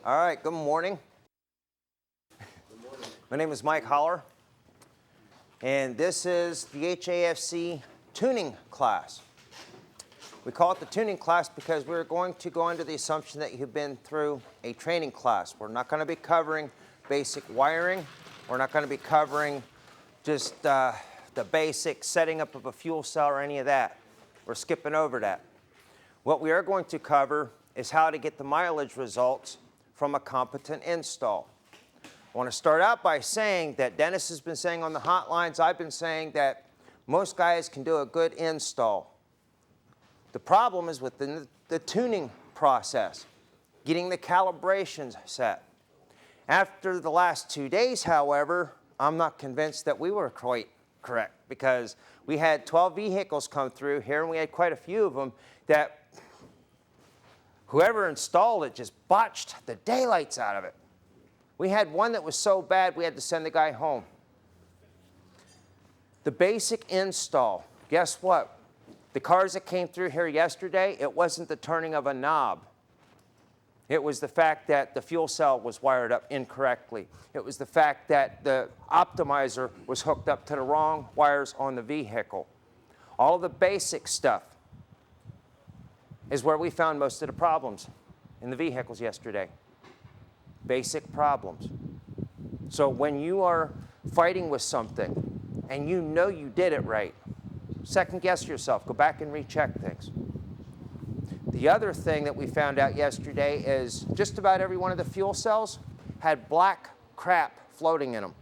All right, good morning. Good morning. My name is Mike Holler, and this is the HAFC tuning class. We call it the tuning class because we're going to go under the assumption that you've been through a training class. We're not going to be covering basic wiring. We're not going to be covering just the basic setting up of a fuel cell or any of that. We're skipping over that. What we are going to cover is how to get the mileage results from a competent install. I want to start out by saying that Dennis has been saying on the hotlines, I've been saying that most guys can do a good install. The problem is within the tuning process, getting the calibrations set. After the last 2 days, however, I'm not convinced that we were quite correct because we had 12 vehicles come through here and we had quite a few of them that whoever installed it just botched the daylights out of it. We had one that was so bad we had to send the guy home. The basic install, guess what? The cars that came through here yesterday, it wasn't the turning of a knob. It was the fact that the fuel cell was wired up incorrectly. It was the fact that the optimizer was hooked up to the wrong wires on the vehicle. All of the basic stuff is where we found most of the problems in the vehicles yesterday. Basic problems. So when you are fighting with something and you know you did it right, second guess yourself, go back and recheck things. The other thing that we found out yesterday is just about every one of the fuel cells had black crap floating in them.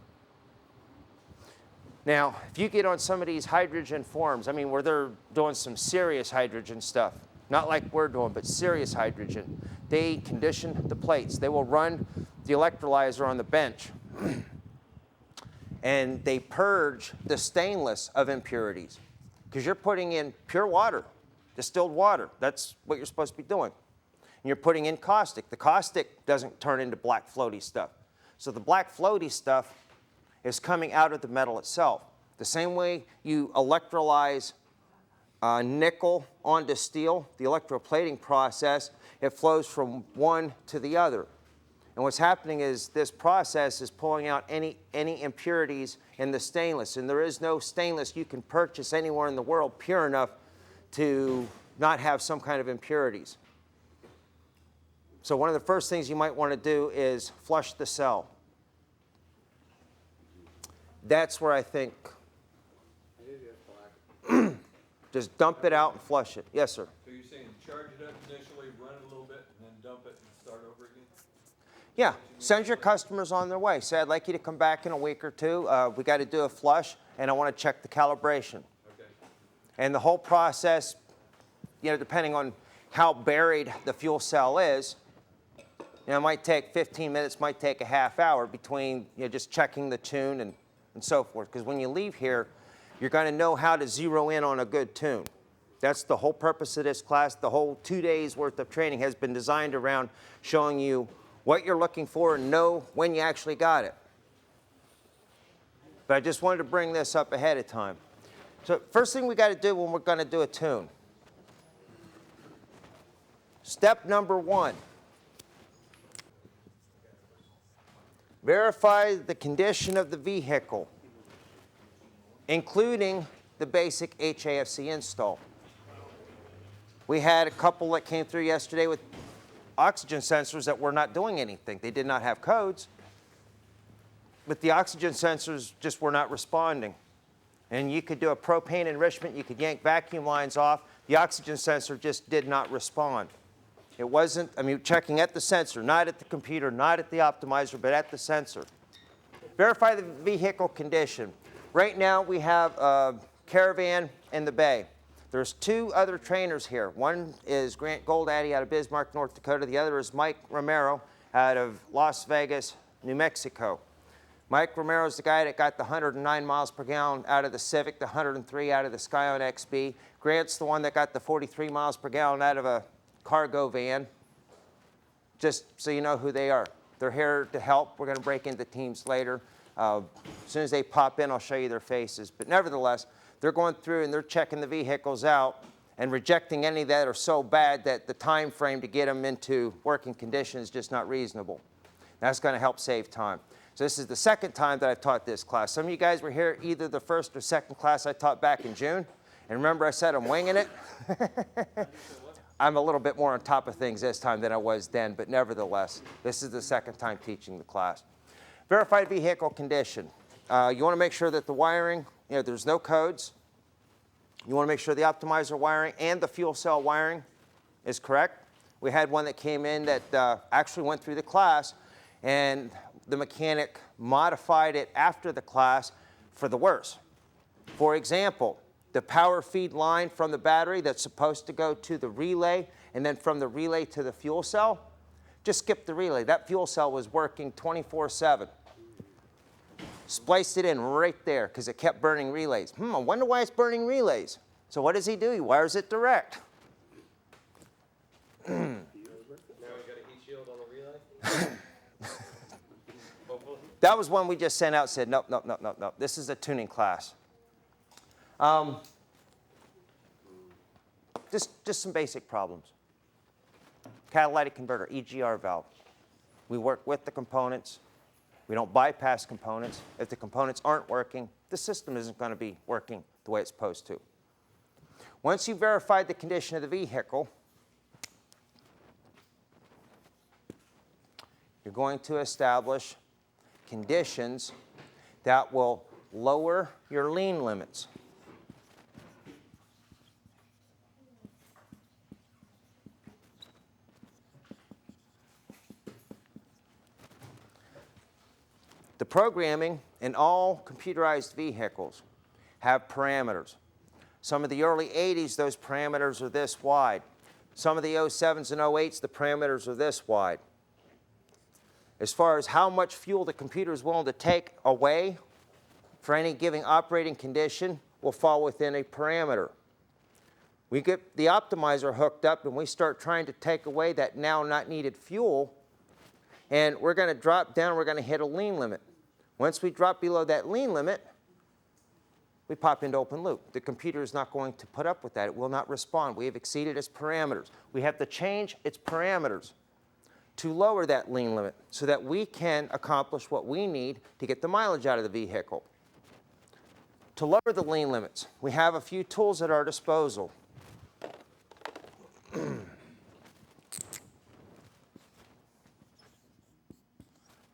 Now, if you get on some of these hydrogen forums, I mean, where they're doing some serious hydrogen stuff, not like we're doing, but serious hydrogen. They condition the plates. They will run the electrolyzer on the bench. And they purge the stainless of impurities. Because you're putting in pure water, distilled water. That's what you're supposed to be doing. And you're putting in caustic. The caustic doesn't turn into black floaty stuff. So the black floaty stuff is coming out of the metal itself. The same way you electrolyze nickel onto steel, the electroplating process, it flows from one to the other. And what's happening is this process is pulling out any impurities in the stainless. And there is no stainless you can purchase anywhere in the world pure enough to not have some kind of impurities. So one of the first things you might want to do is flush the cell. That's where I think just dump it out and flush it. Yes, sir. So you're saying charge it up initially, run it a little bit, and then dump it and start over again? Yeah, send your customers on their way. Say, I'd like you to come back in a week or two. We got to do a flush, and I want to check the calibration. Okay. And the whole process, you know, depending on how buried the fuel cell is, you know, it might take 15 minutes, might take a half hour between, you know, just checking the tune and so forth. Because when you leave here, you're going to know how to zero in on a good tune. That's the whole purpose of this class. The whole 2 days worth of training has been designed around showing you what you're looking for and know when you actually got it. But I just wanted to bring this up ahead of time. So first thing we got to do when we're going to do a tune. Step number 1. Verify the condition of the vehicle, including the basic HAFC install. We had a couple that came through yesterday with oxygen sensors that were not doing anything. They did not have codes, but the oxygen sensors just were not responding. And you could do a propane enrichment, you could yank vacuum lines off, the oxygen sensor just did not respond. It wasn't, I mean, checking at the sensor, not at the computer, not at the optimizer, but at the sensor. Verify the vehicle condition. Right now we have a Caravan in the bay. There's 2 other trainers here. One is Grant Goldaddy out of Bismarck, North Dakota. The other is Mike Romero out of Las Vegas, New Mexico. Mike Romero is the guy that got the 109 miles per gallon out of the Civic, the 103 out of the Scion XB. Grant's the one that got the 43 miles per gallon out of a cargo van. Just so you know who they are. They're here to help. We're going to break into teams later. As soon as they pop in, I'll show you their faces. But nevertheless, they're going through and they're checking the vehicles out and rejecting any that are so bad that the time frame to get them into working condition is just not reasonable. That's going to help save time. So this is the second time that I've taught this class. Some of you guys were here either the first or second class I taught back in June. And remember I said I'm winging it? I'm a little bit more on top of things this time than I was then, but nevertheless, this is the second time teaching the class. Verified vehicle condition. You want to make sure that the wiring, there's no codes. You want to make sure the optimizer wiring and the fuel cell wiring is correct. We had one that came in that actually went through the class, and the mechanic modified it after the class for the worse. For example, the power feed line from the battery that's supposed to go to the relay, and then from the relay to the fuel cell, just skip the relay. That fuel cell was working 24/7. Spliced it in right there because it kept burning relays. I wonder why it's burning relays. So what does he do? He wires it direct. Now we got a heat shield on the relay? Hopefully. That was one we just sent out, said, nope, nope, nope, nope, nope. This is a tuning class. Just some basic problems. Catalytic converter, EGR valve. We work with the components. We don't bypass components. If the components aren't working, the system isn't going to be working the way it's supposed to. Once you've verified the condition of the vehicle, you're going to establish conditions that will lower your lean limits. The programming in all computerized vehicles have parameters. Some of the early 80s, those parameters are this wide. Some of the 07s and 08s, the parameters are this wide. As far as how much fuel the computer is willing to take away for any given operating condition will fall within a parameter. We get the optimizer hooked up and we start trying to take away that now not needed fuel, and we're going to drop down, we're going to hit a lean limit. Once we drop below that lean limit, we pop into open loop. The computer is not going to put up with that. It will not respond. We have exceeded its parameters. We have to change its parameters to lower that lean limit so that we can accomplish what we need to get the mileage out of the vehicle. To lower the lean limits, we have a few tools at our disposal.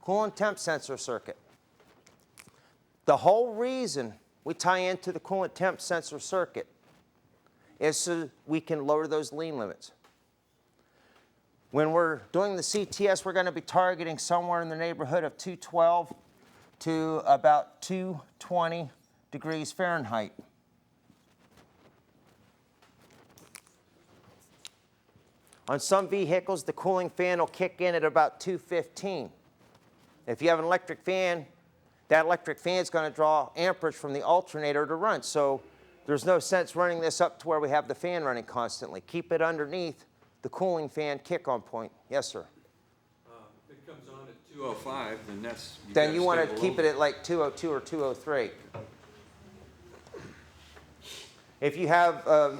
Coolant temp sensor circuit. The whole reason we tie into the coolant temp sensor circuit is so we can lower those lean limits. When we're doing the CTS, we're going to be targeting somewhere in the neighborhood of 212 to about 220 degrees Fahrenheit. On some vehicles, the cooling fan will kick in at about 215. If you have an electric fan, that electric fan is going to draw amperage from the alternator to run. So there's no sense running this up to where we have the fan running constantly. Keep it underneath the cooling fan kick-on point. Yes, sir? If it comes on at 205, then that's... Then you want to keep it at like 202 or 203. If you have a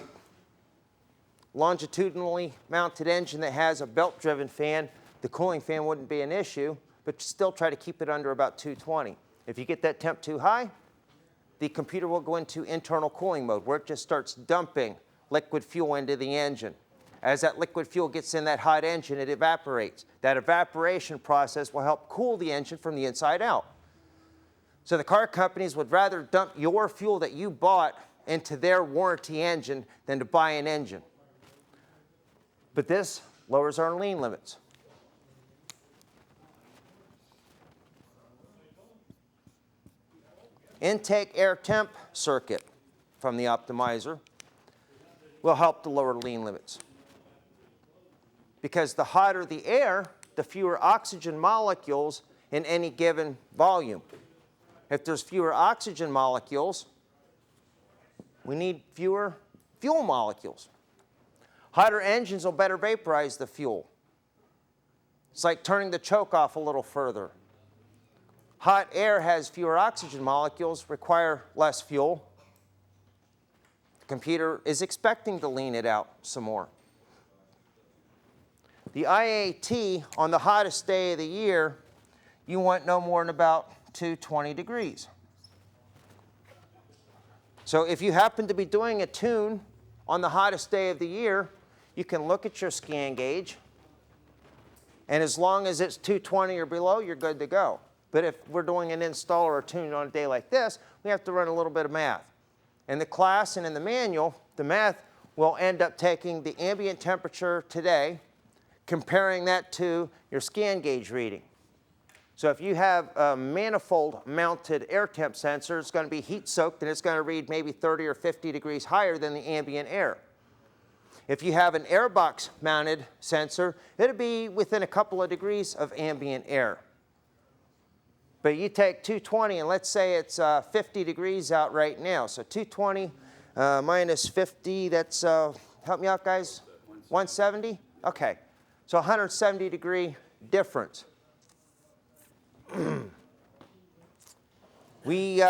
longitudinally mounted engine that has a belt-driven fan, the cooling fan wouldn't be an issue, but still try to keep it under about 220. If you get that temp too high, the computer will go into internal cooling mode where it just starts dumping liquid fuel into the engine. As that liquid fuel gets in that hot engine, it evaporates. That evaporation process will help cool the engine from the inside out. So the car companies would rather dump your fuel that you bought into their warranty engine than to buy an engine. But this lowers our lean limits. Intake air temp circuit from the optimizer will help to lower lean limits. Because the hotter the air, the fewer oxygen molecules in any given volume. If there's fewer oxygen molecules, we need fewer fuel molecules. Hotter engines will better vaporize the fuel. It's like turning the choke off a little further. Hot air has fewer oxygen molecules, require less fuel. The computer is expecting to lean it out some more. The IAT on the hottest day of the year, you want no more than about 220 degrees. So if you happen to be doing a tune on the hottest day of the year, you can look at your scan gauge, and as long as it's 220 or below, you're good to go. But if we're doing an install or a tune on a day like this, we have to run a little bit of math. In the class and in the manual, the math will end up taking the ambient temperature today, comparing that to your scan gauge reading. So if you have a manifold mounted air temp sensor, it's going to be heat soaked and it's going to read maybe 30 or 50 degrees higher than the ambient air. If you have an airbox mounted sensor, it'll be within a couple of degrees of ambient air. But you take 220 and let's say it's 50 degrees out right now. So 220 minus 50, that's, help me out guys, 170? Okay, so 170 degree difference. We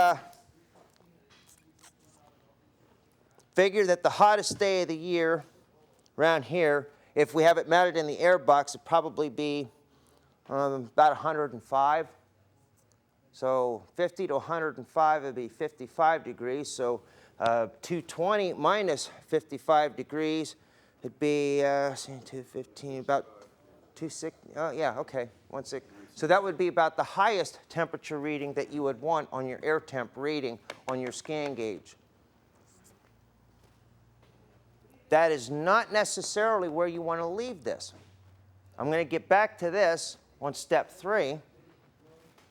figure that the hottest day of the year around here, if we have it mounted in the air box, it'd probably be about 105. So 50 to 105 would be 55 degrees. So 220 minus 55 degrees would be 215, about 260. Oh, yeah, okay, 160. So that would be about the highest temperature reading that you would want on your air temp reading on your scan gauge. That is not necessarily where you want to leave this. I'm going to get back to this on step 3.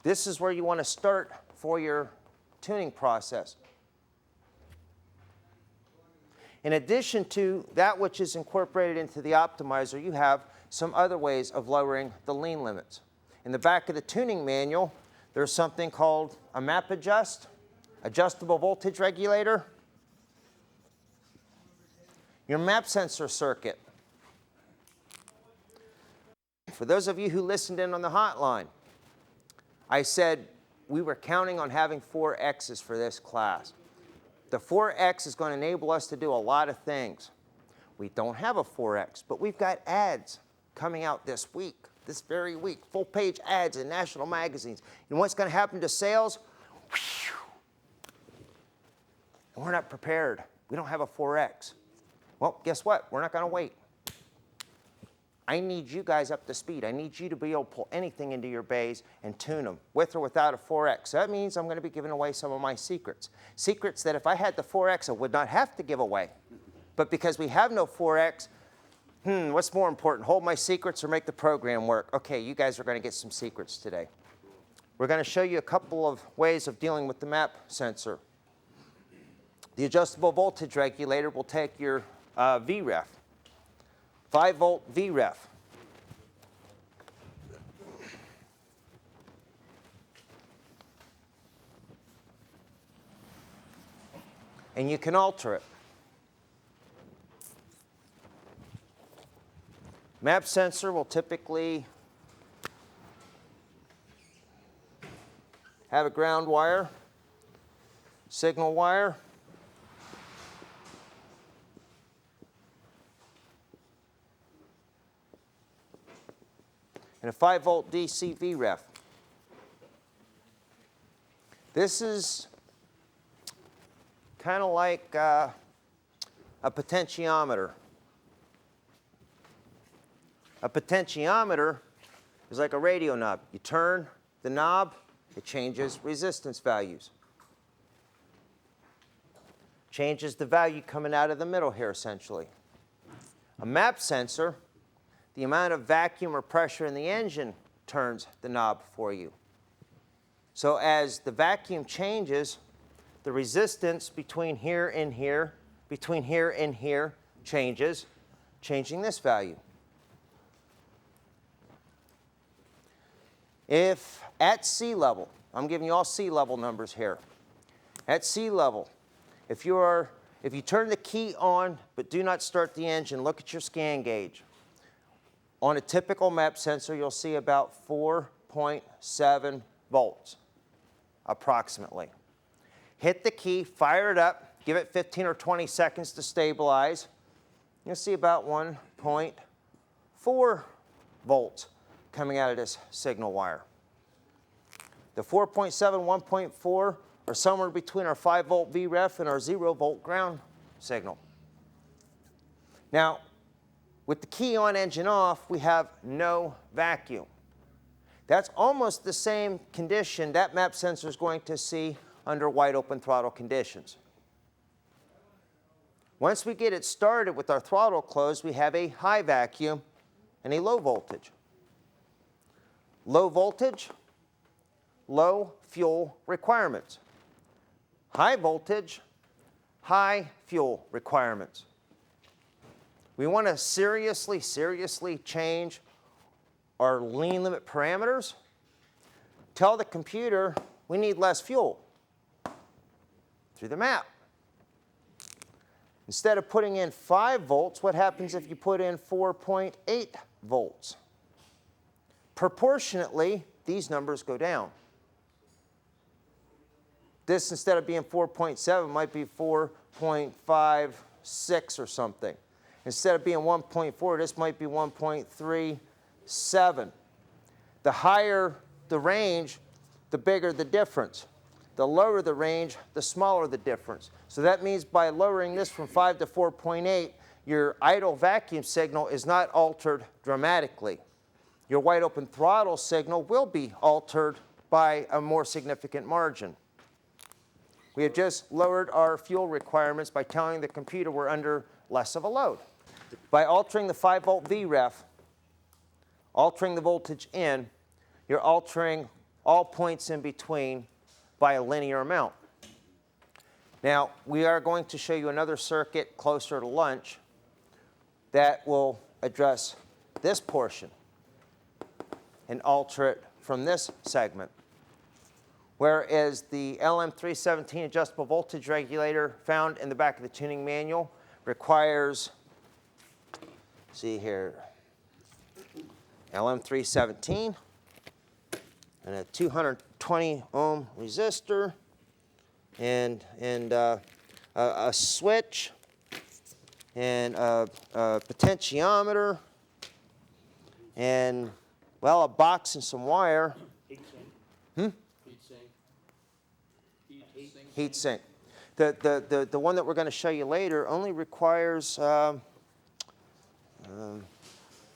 This is where you want to start for your tuning process. In addition to that which is incorporated into the optimizer, you have some other ways of lowering the lean limits. In the back of the tuning manual, there's something called a map adjust, adjustable voltage regulator, your map sensor circuit. For those of you who listened in on the hotline, I said we were counting on having 4 X's for this class. The 4X is going to enable us to do a lot of things. We don't have a 4X, but we've got ads coming out this week, this very week, full-page ads in national magazines. And what's going to happen to sales? And we're not prepared. We don't have a 4X. Well, guess what? We're not going to wait. I need you guys up to speed. I need you to be able to pull anything into your bays and tune them, with or without a 4X. So that means I'm going to be giving away some of my secrets. Secrets that if I had the 4X, I would not have to give away. But because we have no 4X, what's more important, hold my secrets or make the program work? Okay, you guys are going to get some secrets today. We're going to show you a couple of ways of dealing with the map sensor. The adjustable voltage regulator will take your VREF, 5-volt VREF. And you can alter it. Map sensor will typically have a ground wire, signal wire, and a 5-volt DC VREF. This is kind of like a potentiometer. A potentiometer is like a radio knob. You turn the knob, it changes resistance values. Changes the value coming out of the middle here, essentially. A map sensor, the amount of vacuum or pressure in the engine turns the knob for you. So as the vacuum changes, the resistance between here and here, between here and here changes, changing this value. If at sea level, I'm giving you all sea level numbers here. At sea level, if you turn the key on but do not start the engine, look at your scan gauge. On a typical map sensor, you'll see about 4.7 volts, approximately. Hit the key, fire it up, give it 15 or 20 seconds to stabilize. You'll see about 1.4 volts coming out of this signal wire. The 4.7, 1.4 are somewhere between our 5-volt VREF and our 0-volt ground signal. Now, with the key on, engine off, we have no vacuum. That's almost the same condition that map sensor is going to see under wide open throttle conditions. Once we get it started with our throttle closed, we have a high vacuum and a low voltage. Low voltage, low fuel requirements. High voltage, high fuel requirements. We want to seriously change our lean limit parameters. Tell the computer we need less fuel through the map. Instead of putting in 5 volts, what happens if you put in 4.8 volts? Proportionately, these numbers go down. This, instead of being 4.7, might be 4.56 or something. Instead of being 1.4, this might be 1.37. The higher the range, the bigger the difference. The lower the range, the smaller the difference. So that means by lowering this from 5 to 4.8, your idle vacuum signal is not altered dramatically. Your wide open throttle signal will be altered by a more significant margin. We have just lowered our fuel requirements by telling the computer we're under less of a load. By altering the 5-volt VREF, altering the voltage in, you're altering all points in between by a linear amount. Now, we are going to show you another circuit closer to lunch that will address this portion and alter it from this segment. Whereas the LM317 adjustable voltage regulator found in the back of the tuning manual requires, see here, LM317 and a 220 ohm resistor and a switch and a potentiometer and, well, a box and some wire. Heat sink. The one that we're going to show you later only requires one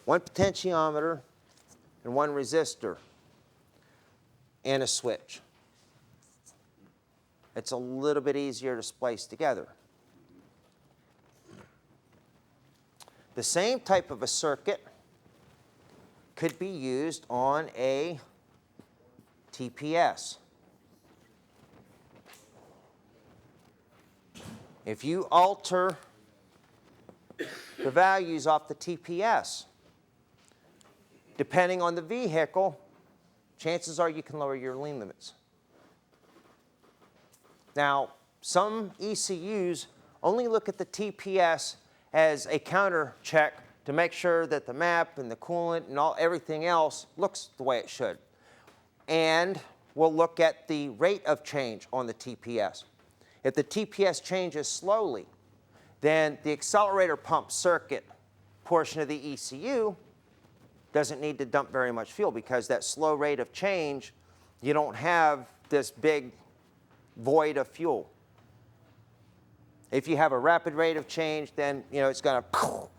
potentiometer and one resistor and a switch. It's a little bit easier to splice together. The same type of a circuit could be used on a TPS. If you alter the values off the TPS, depending on the vehicle, chances are you can lower your lean limits. Now, some ECUs only look at the TPS as a counter check to make sure that the map and the coolant and everything else looks the way it should. And we'll look at the rate of change on the TPS. If the TPS changes slowly, then the accelerator pump circuit portion of the ECU doesn't need to dump very much fuel because that slow rate of change, you don't have this big void of fuel. If you have a rapid rate of change, then it's going to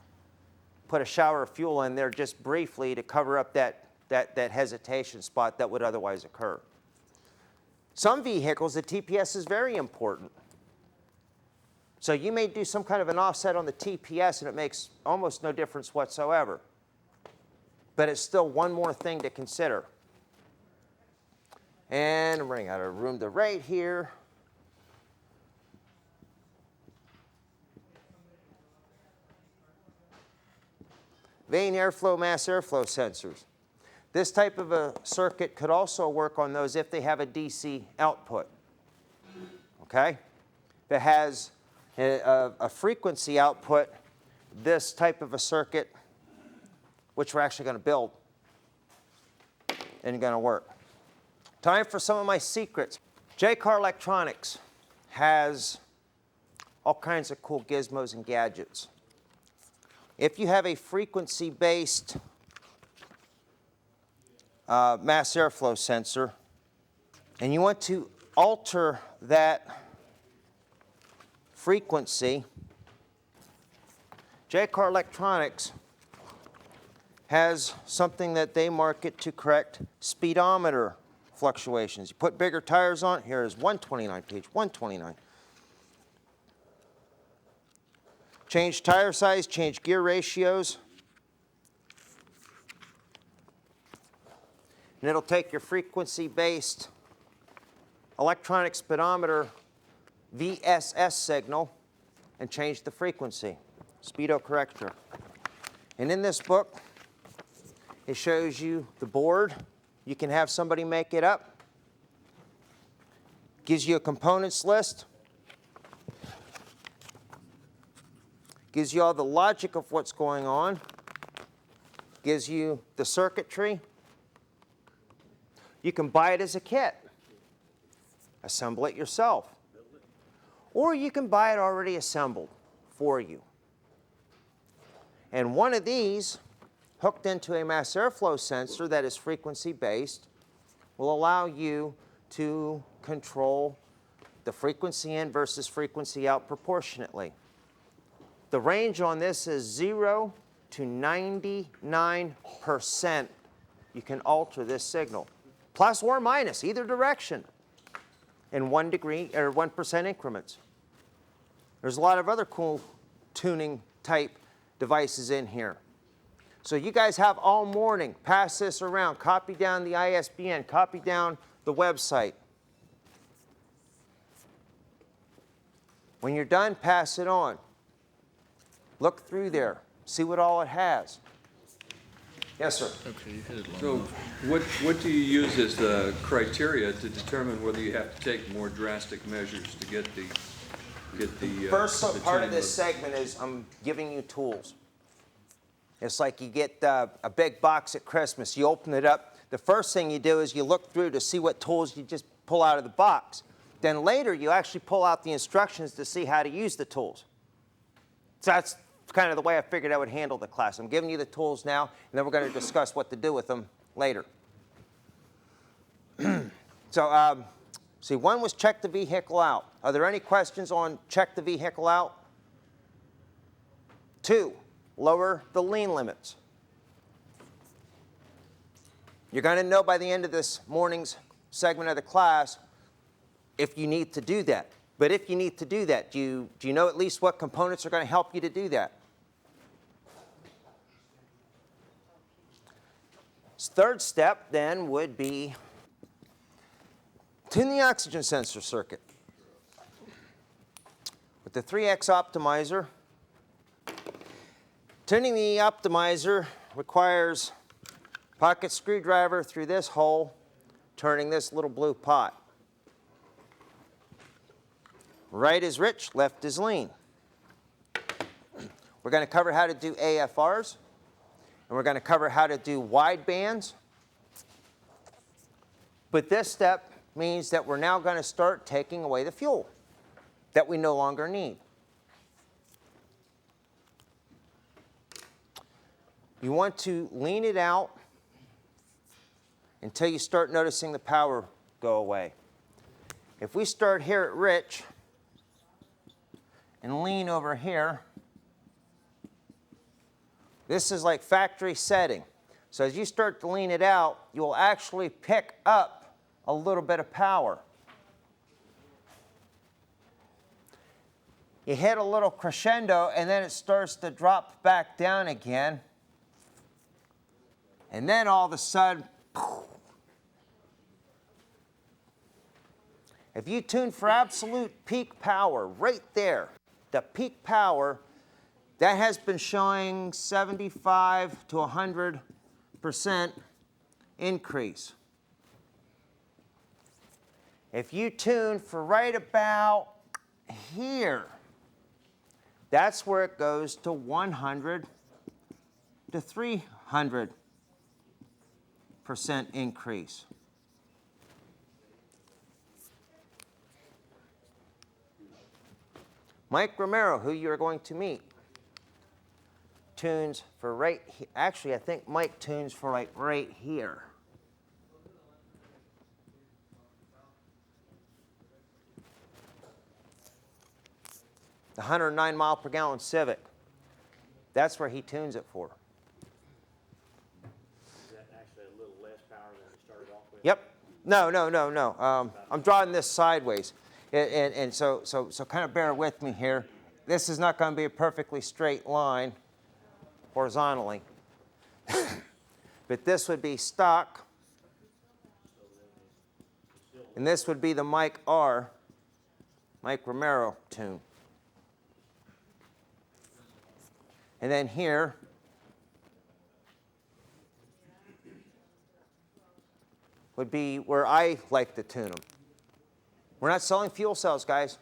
put a shower of fuel in there just briefly to cover up that hesitation spot that would otherwise occur. Some vehicles, the TPS is very important. So you may do some kind of an offset on the TPS and it makes almost no difference whatsoever. But it's still one more thing to consider. And I'm running out of room to write here. Vane airflow, mass airflow sensors. This type of a circuit could also work on those if they have a DC output. Okay? If it has a frequency output, this type of a circuit, which we're actually going to build, and going to work. Time for some of my secrets. J-Car Electronics has all kinds of cool gizmos and gadgets. If you have a frequency-based mass airflow sensor, and you want to alter that frequency, Jacquard Electronics has something that they market to correct speedometer fluctuations. You put bigger tires on, here is 129, page 129. Change tire size, change gear ratios. And it'll take your frequency-based electronic speedometer VSS signal and change the frequency, speedo corrector. And in this book, it shows you the board. You can have somebody make it up. Gives you a components list. Gives you all the logic of what's going on. Gives you the circuitry. You can buy it as a kit. Assemble it yourself. Or you can buy it already assembled for you. And one of these, hooked into a mass airflow sensor that is frequency-based, will allow you to control the frequency in versus frequency out proportionately. The range on this is 0 to 99%. You can alter this signal, plus or minus, either direction, in 1 degree or 1% increments. There's a lot of other cool tuning type devices in here. So you guys have all morning. Pass this around. Copy down the ISBN. Copy down the website. When you're done, pass it on. Look through there. See what all it has. Yes, sir. Okay, you hit it long So enough. what do you use as the criteria to determine whether you have to take more drastic measures to get the First the part of tuning this level? segment is I'm giving you tools. It's like you get a big box at Christmas. You open it up. The first thing you do is you look through to see what tools you just pull out of the box. Then later, you actually pull out the instructions to see how to use the tools. So that's kind of the way I figured I would handle the class. I'm giving you the tools now, and then we're going to discuss what to do with them later. So, see, one was check the vehicle out. Are there any questions on check the vehicle out? 2, lower the lean limits. You're going to know by the end of this morning's segment of the class if you need to do that. But if you need to do that, do you know at least what components are going to help you to do that? Third step then would be tune the oxygen sensor circuit. With the 3X optimizer, tuning the optimizer requires pocket screwdriver through this hole, turning this little blue pot. Right is rich, left is lean. We're going to cover how to do AFRs, and we're going to cover how to do wide bands. But this step means that we're now going to start taking away the fuel that we no longer need. You want to lean it out until you start noticing the power go away. If we start here at rich and lean over here, this is like factory setting. So as you start to lean it out, you will actually pick up a little bit of power. You hit a little crescendo, and then it starts to drop back down again. And then all of a sudden, if you tune for absolute peak power right there, the peak power, that has been showing 75 to 100% increase. If you tune for right about here, that's where it goes to 100 to 300% increase. Mike Romero, who you're going to meet, tunes for right here. Actually, I think Mike tunes for like right here. The 109 mile per gallon Civic. That's where he tunes it for. Is that actually a little less power than it started off with? Yep. No. I'm drawing this sideways. And so kind of bear with me here. This is not going to be a perfectly straight line horizontally. But this would be stock. And this would be the Mike R, Mike Romero tune. And then here, would be where I like to tune them. We're not selling fuel cells, guys.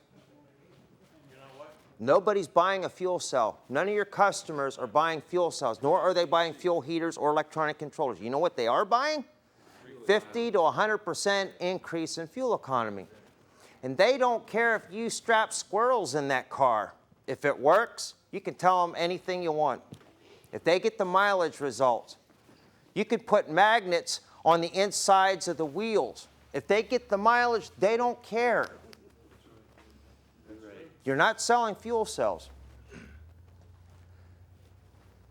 You know what? Nobody's buying a fuel cell. None of your customers are buying fuel cells, nor are they buying fuel heaters or electronic controllers. You know what they are buying? 50 to 100% increase in fuel economy. And they don't care if you strap squirrels in that car. If it works, you can tell them anything you want. If they get the mileage results, you could put magnets on the insides of the wheels. If they get the mileage, they don't care. You're not selling fuel cells.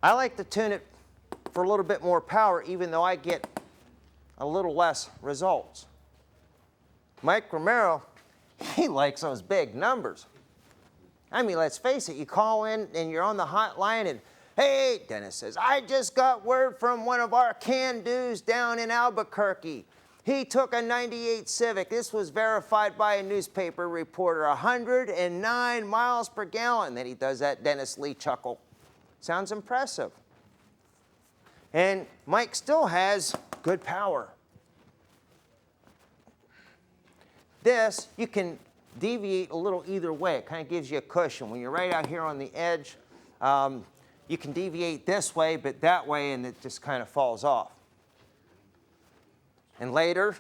I like to tune it for a little bit more power, even though I get a little less results. Mike Romero, he likes those big numbers. I mean, let's face it, you call in and you're on the hotline and, hey, Dennis says, I just got word from one of our can-dos down in Albuquerque. He took a 98 Civic. This was verified by a newspaper reporter, 109 miles per gallon. Then he does that Dennis Lee chuckle. Sounds impressive. And Mike still has good power. This, you can deviate a little either way. It kind of gives you a cushion. When you're right out here on the edge, you can deviate this way, but that way, and it just kind of falls off. And later,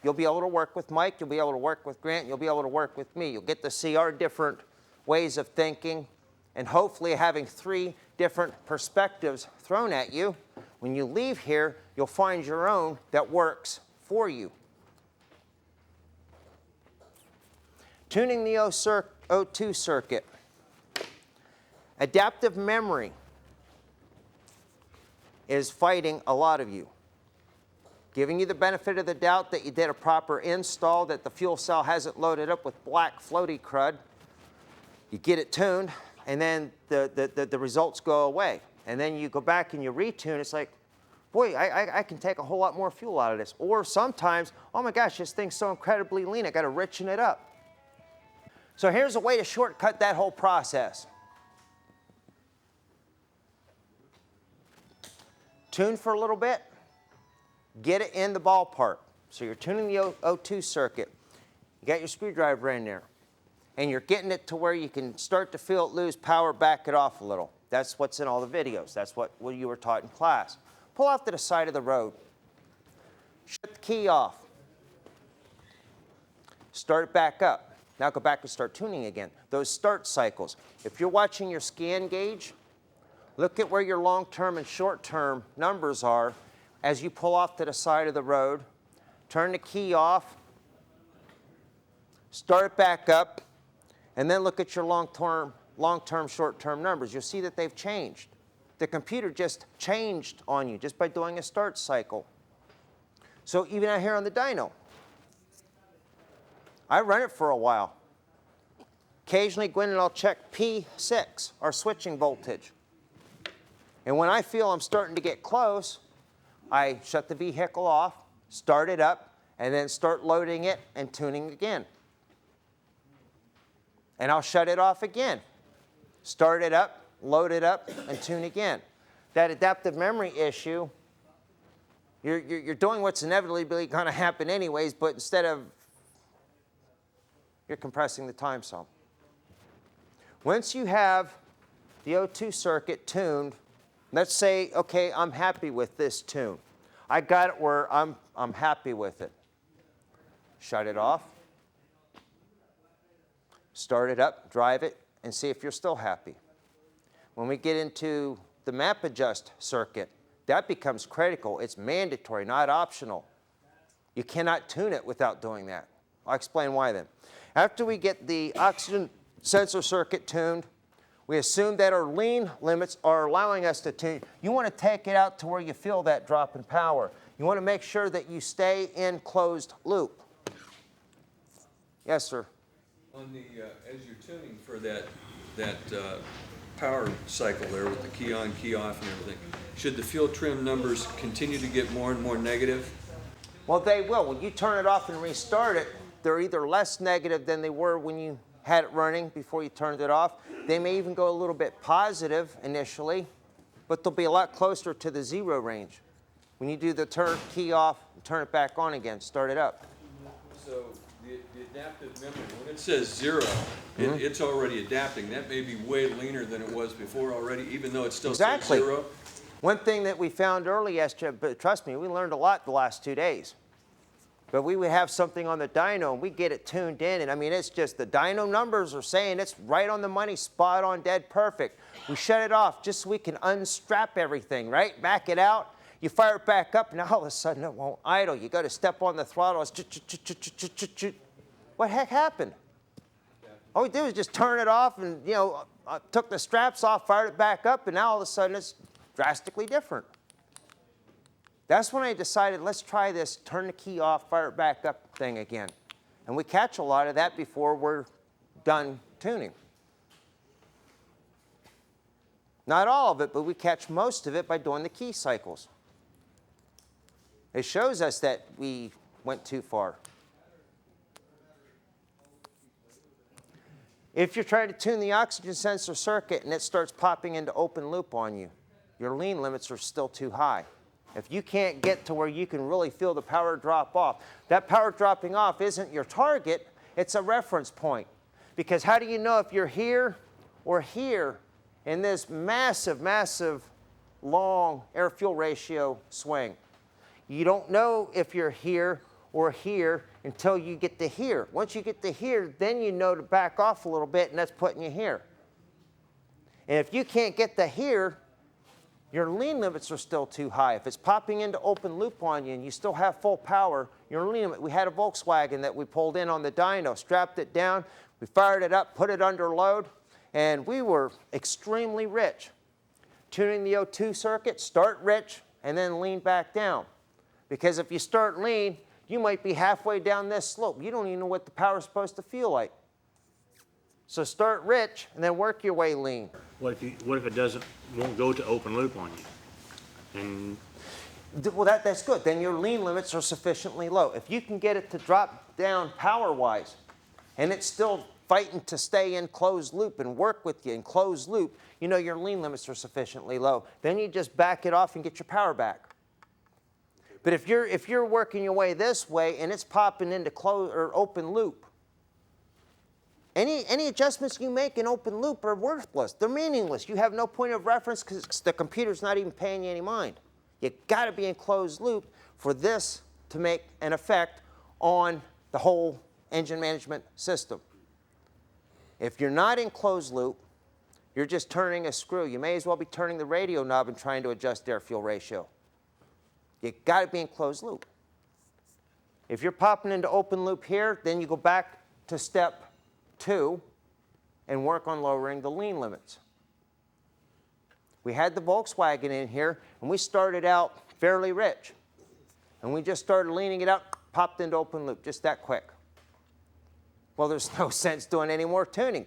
you'll be able to work with Mike, you'll be able to work with Grant, you'll be able to work with me. You'll get to see our different ways of thinking, and hopefully having 3 different perspectives thrown at you. When you leave here, you'll find your own that works for you. Tuning the O2 circuit. Adaptive memory is fighting a lot of you. Giving you the benefit of the doubt that you did a proper install, that the fuel cell hasn't loaded up with black floaty crud. You get it tuned, and then the results go away. And then you go back and you retune, it's like, boy, I can take a whole lot more fuel out of this. Or sometimes, oh my gosh, this thing's so incredibly lean, I gotta richen it up. So here's a way to shortcut that whole process. Tune for a little bit, get it in the ballpark. So you're tuning the O2 circuit. You got your screwdriver in there, and you're getting it to where you can start to feel it lose power, back it off a little. That's what's in all the videos. That's what you were taught in class. Pull off to the side of the road. Shut the key off. Start it back up. Now go back and start tuning again. Those start cycles. If you're watching your scan gauge, look at where your long-term and short-term numbers are as you pull off to the side of the road. Turn the key off. Start it back up. And then look at your long-term, short-term numbers. You'll see that they've changed. The computer just changed on you just by doing a start cycle. So even out here on the dyno, I run it for a while. Occasionally go in and I'll check P6, our switching voltage. And when I feel I'm starting to get close, I shut the vehicle off, start it up, and then start loading it and tuning again. And I'll shut it off again. Start it up, load it up, and tune again. That adaptive memory issue, you're doing what's inevitably going to happen anyways, but instead of, you're compressing the time some. Once you have the O2 circuit tuned, let's say, okay, I'm happy with this tune. I got it where I'm happy with it. Shut it off. Start it up, drive it, and see if you're still happy. When we get into the map adjust circuit, that becomes critical. It's mandatory, not optional. You cannot tune it without doing that. I'll explain why then. After we get the oxygen sensor circuit tuned, we assume that our lean limits are allowing us to tune. You want to take it out to where you feel that drop in power. You want to make sure that you stay in closed loop. Yes, sir. On the, as you're tuning for that power cycle there with the key on, key off and everything, should the fuel trim numbers continue to get more and more negative? Well, they will. When you turn it off and restart it, they're either less negative than they were when you had it running before you turned it off. They may even go a little bit positive initially, but they'll be a lot closer to the 0 range. When you do the key off and turn it back on again, start it up. So the adaptive memory, when it says 0, it's already adapting. That may be way leaner than it was before already, even though it still says 0. One thing that we found early yesterday, but trust me, we learned a lot the last 2 days. But we would have something on the dyno, and we get it tuned in, and I mean, it's just the dyno numbers are saying it's right on the money, spot on, dead perfect. We shut it off just so we can unstrap everything, right? Back it out. You fire it back up, and all of a sudden it won't idle. You go to step on the throttle, it's what the heck happened? All we did was just turn it off, and took the straps off, fired it back up, and now all of a sudden it's drastically different. That's when I decided, let's try this turn the key off, fire it back up thing again. And we catch a lot of that before we're done tuning. Not all of it, but we catch most of it by doing the key cycles. It shows us that we went too far. If you're trying to tune the oxygen sensor circuit and it starts popping into open loop on you, your lean limits are still too high. If you can't get to where you can really feel the power drop off, that power dropping off isn't your target, it's a reference point. Because how do you know if you're here or here in this massive, massive, long air-fuel ratio swing? You don't know if you're here or here until you get to here. Once you get to here, then you know to back off a little bit, and that's putting you here. And if you can't get to here, your lean limits are still too high. If it's popping into open loop on you and you still have full power, your lean limit, we had a Volkswagen that we pulled in on the dyno, strapped it down, we fired it up, put it under load, and we were extremely rich. Tuning the O2 circuit, start rich, and then lean back down. Because if you start lean, you might be halfway down this slope. You don't even know what the power is supposed to feel like. So start rich and then work your way lean. What if it won't go to open loop on you? And well, that's good. Then your lean limits are sufficiently low. If you can get it to drop down power-wise, and it's still fighting to stay in closed loop and work with you in closed loop, you know your lean limits are sufficiently low. Then you just back it off and get your power back. But if you're working your way this way and it's popping into closed or open loop, any adjustments you make in open loop are worthless. They're meaningless. You have no point of reference because the computer's not even paying you any mind. You got to be in closed loop for this to make an effect on the whole engine management system. If you're not in closed loop, you're just turning a screw. You may as well be turning the radio knob and trying to adjust air-fuel ratio. You got to be in closed loop. If you're popping into open loop here, then you go back to step 2 and work on lowering the lean limits. We had the Volkswagen in here, and we started out fairly rich. And we just started leaning it out, popped into open loop, just that quick. Well, there's no sense doing any more tuning.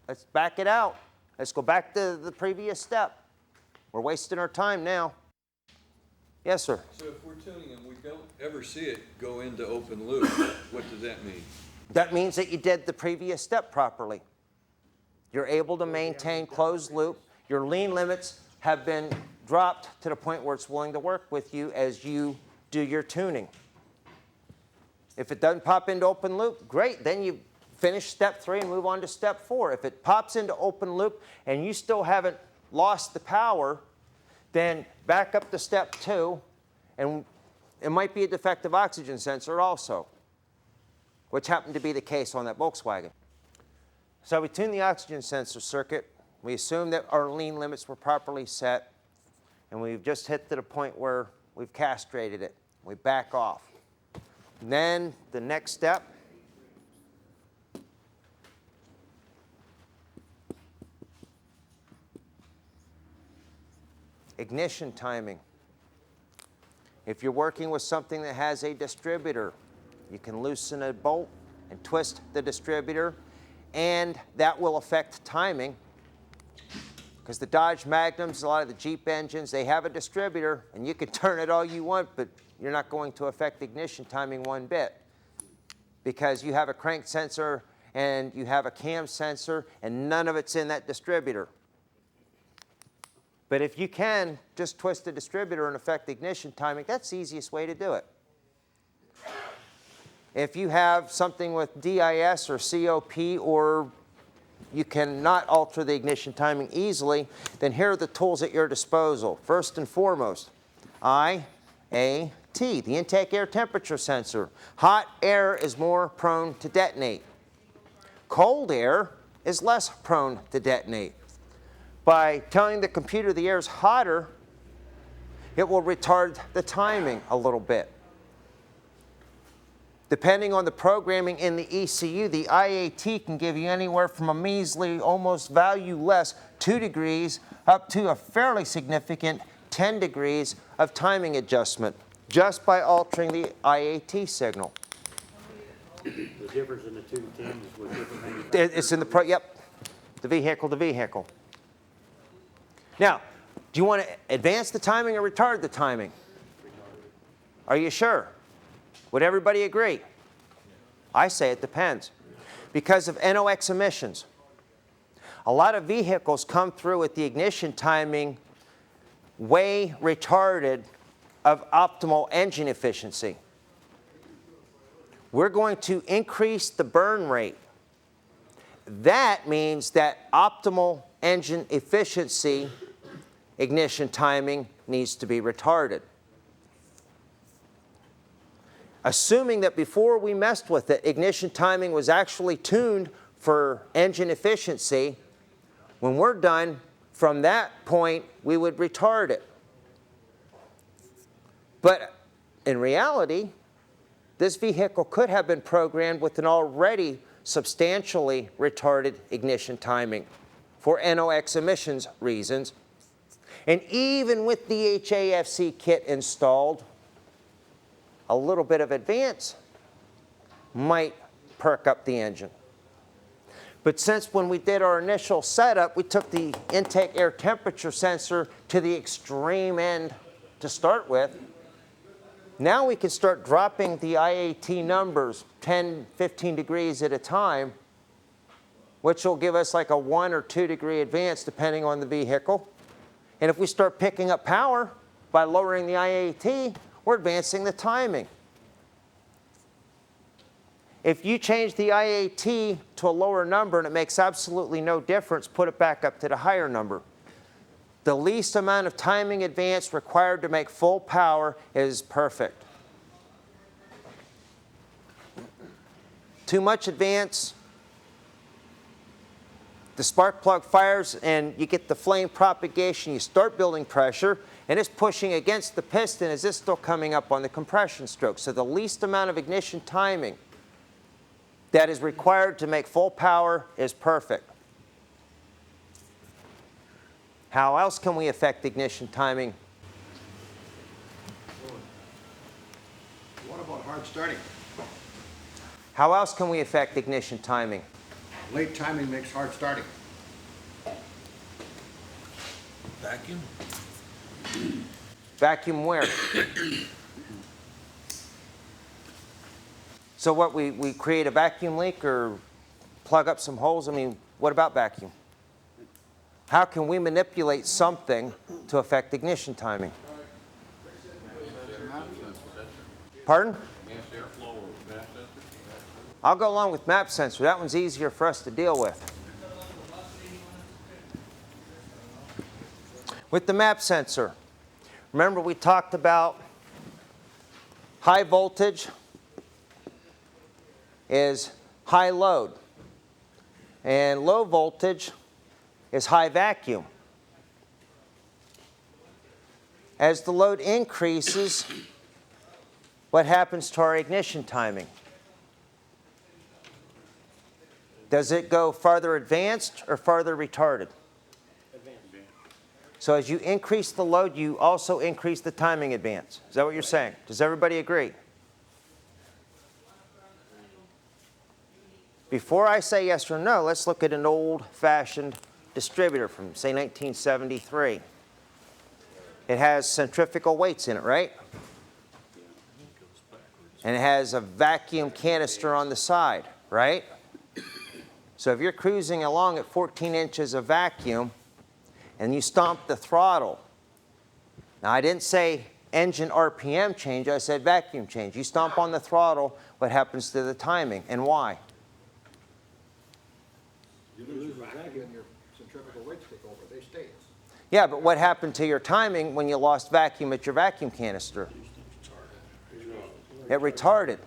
Let's back it out. Let's go back to the previous step. We're wasting our time now. Yes, sir. So if we're tuning and we don't ever see it go into open loop, what does that mean? That means that you did the previous step properly. You're able to maintain closed loop. Your lean limits have been dropped to the point where it's willing to work with you as you do your tuning. If it doesn't pop into open loop, great. Then you finish step 3 and move on to step 4. If it pops into open loop and you still haven't lost the power, then back up to step 2, and it might be a defective oxygen sensor also, which happened to be the case on that Volkswagen. So we tuned the oxygen sensor circuit. We assumed that our lean limits were properly set, and we've just hit to the point where we've castrated it. We back off. And then the next step, ignition timing. If you're working with something that has a distributor, you can loosen a bolt and twist the distributor, and that will affect timing. Because the Dodge Magnums, a lot of the Jeep engines, they have a distributor, and you can turn it all you want, but you're not going to affect ignition timing one bit. Because you have a crank sensor and you have a cam sensor, and none of it's in that distributor. But if you can just twist the distributor and affect ignition timing, that's the easiest way to do it. If you have something with DIS or COP, or you cannot alter the ignition timing easily, then here are the tools at your disposal. First and foremost, IAT, the intake air temperature sensor. Hot air is more prone to detonate. Cold air is less prone to detonate. By telling the computer the air is hotter, it will retard the timing a little bit. Depending on the programming in the ECU, the IAT can give you anywhere from a measly, almost value-less 2 degrees up to a fairly significant 10 degrees of timing adjustment just by altering the IAT signal. The difference in the two tens with different It's in the yep, the vehicle to vehicle. Now, do you want to advance the timing or retard the timing? Are you sure? Would everybody agree? I say it depends. Because of NOx emissions, a lot of vehicles come through with the ignition timing way retarded of optimal engine efficiency. We're going to increase the burn rate. That means that optimal engine efficiency ignition timing needs to be retarded. Assuming that before we messed with it, ignition timing was actually tuned for engine efficiency, when we're done, from that point, we would retard it. But in reality, this vehicle could have been programmed with an already substantially retarded ignition timing for NOx emissions reasons. And even with the HAFC kit installed, a little bit of advance might perk up the engine. But since when we did our initial setup, we took the intake air temperature sensor to the extreme end to start with, now we can start dropping the IAT numbers 10, 15 degrees at a time, which will give us like a 1 or 2 degree advance depending on the vehicle. And if we start picking up power by lowering the IAT, we're advancing the timing. If you change the IAT to a lower number and it makes absolutely no difference, put it back up to the higher number. The least amount of timing advance required to make full power is perfect. Too much advance, the spark plug fires and you get the flame propagation, you start building pressure, and it's pushing against the piston as it's still coming up on the compression stroke. So the least amount of ignition timing that is required to make full power is perfect. How else can we affect ignition timing? What about hard starting? How else can we affect ignition timing? Late timing makes hard starting. Vacuum? Vacuum where? So what, we create a vacuum leak or plug up some holes? I mean, what about vacuum? How can we manipulate something to affect ignition timing? Pardon? I'll go along with map sensor. That one's easier for us to deal with. With the map sensor, remember we talked about high voltage is high load. and low voltage is high vacuum. As the load increases, what happens to our ignition timing? Does it go farther advanced or farther retarded? So as you increase the load, you also increase the timing advance. Is that what you're saying? Does everybody agree? Before I say yes or no, let's look at an old-fashioned distributor from, say, 1973. It has centrifugal weights in it, right? And it has a vacuum canister on the side, right? So if you're cruising along at 14 inches of vacuum and you stomp the throttle, now I didn't say engine RPM change, I said vacuum change. You stomp on the throttle, what happens to the timing and why? You lose your vacuum and your centrifugal weights take over. They stay. Yeah, but what happened to your timing when you lost vacuum at your vacuum canister? It retarded.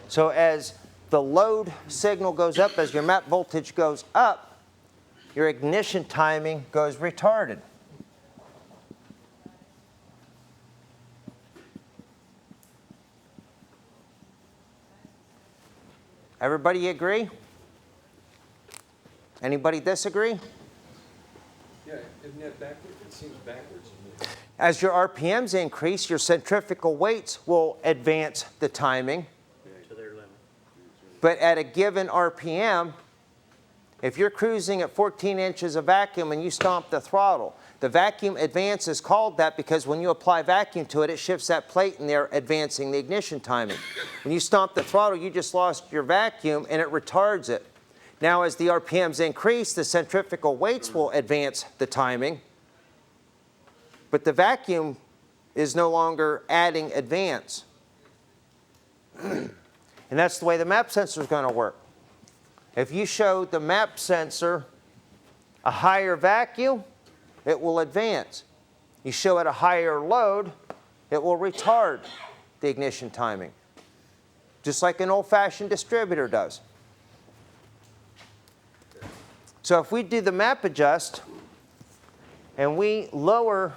So as the load signal goes up, as your map voltage goes up, your ignition timing goes retarded. Everybody agree? Anybody disagree? Yeah, isn't that backwards? It seems backwards to me. As your RPMs increase, your centrifugal weights will advance the timing. To their limit. But at a given RPM, if you're cruising at 14 inches of vacuum and you stomp the throttle, the vacuum advance is called that because when you apply vacuum to it, it shifts that plate in there, advancing the ignition timing. When you stomp the throttle, you just lost your vacuum and it retards it. Now, as the RPMs increase, the centrifugal weights will advance the timing, but the vacuum is no longer adding advance. And that's the way the map sensor is going to work. If you show the map sensor a higher vacuum, it will advance. You show it a higher load, it will retard the ignition timing, just like an old-fashioned distributor does. So if we do the map adjust and we lower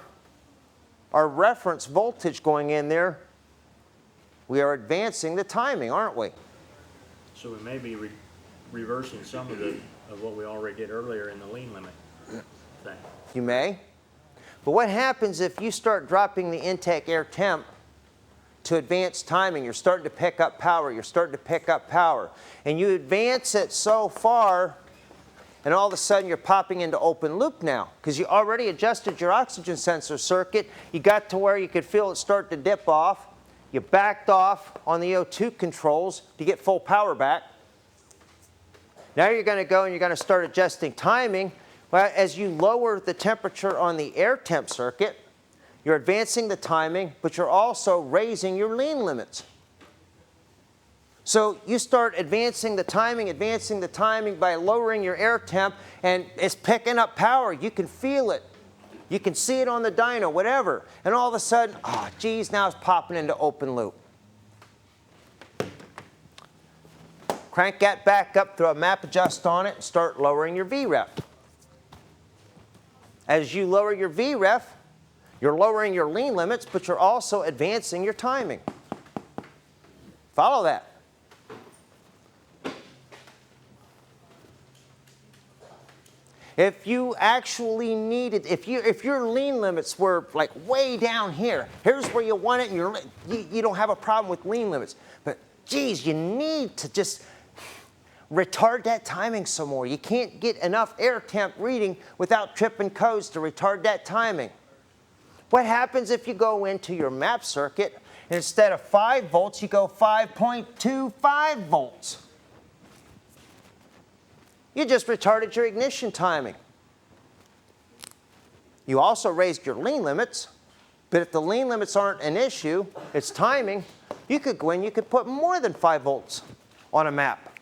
our reference voltage going in there, we are advancing the timing, aren't we? So we may be reversing some of what we already did earlier in the lean limit thing. You may. But what happens if you start dropping the intake air temp to advance timing? You're starting to pick up power. You're starting to pick up power. And you advance it so far, and all of a sudden you're popping into open loop now because you already adjusted your oxygen sensor circuit. You got to where you could feel it start to dip off. You backed off on the O2 controls to get full power back. Now you're going to go and you're going to start adjusting timing. Well, as you lower the temperature on the air temp circuit, you're advancing the timing, but you're also raising your lean limits. So you start advancing the timing by lowering your air temp, and it's picking up power. You can feel it. You can see it on the dyno, whatever. And all of a sudden, oh, geez, now it's popping into open loop. Crank that back up, throw a map adjust on it, and start lowering your VREF. As you lower your VREF, you're lowering your lean limits, but you're also advancing your timing. Follow that. If you actually needed, if your lean limits were like way down here, here's where you want it, and you don't have a problem with lean limits. But geez, you need to just retard that timing some more. You can't get enough air temp reading without tripping codes to retard that timing. What happens if you go into your map circuit and instead of 5 volts, you go 5.25 volts? You just retarded your ignition timing. You also raised your lean limits, but if the lean limits aren't an issue, it's timing, you could go in, you could put more than 5 volts on a map.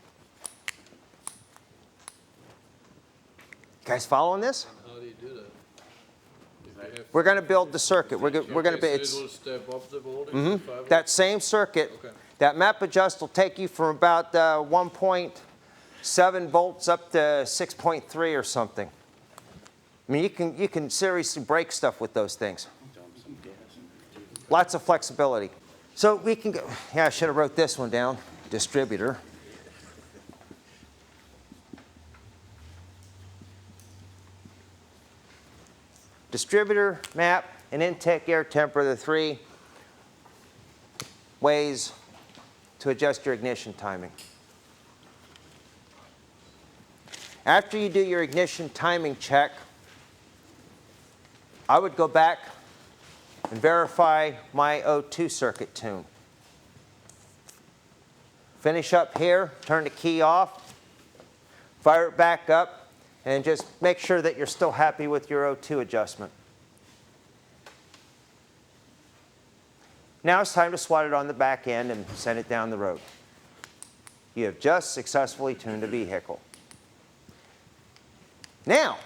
You guys following this? How do you do that? We're going to build the circuit. We're going to be, It will step up the voltage to 5 volts? that same circuit, Okay. that map adjust will take you from about 1.2 7 volts up to 6.3 or something. I mean, you can seriously break stuff with those things. Lots of flexibility. So we can go, yeah, I should have wrote this one down, distributor. Distributor, map, and intake air temper are the 3 ways to adjust your ignition timing. After you do your ignition timing check, I would go back and verify my O2 circuit tune. Finish up here, turn the key off, fire it back up, and just make sure that you're still happy with your O2 adjustment. Now it's time to swat it on the back end and send it down the road. You have just successfully tuned a vehicle. Now,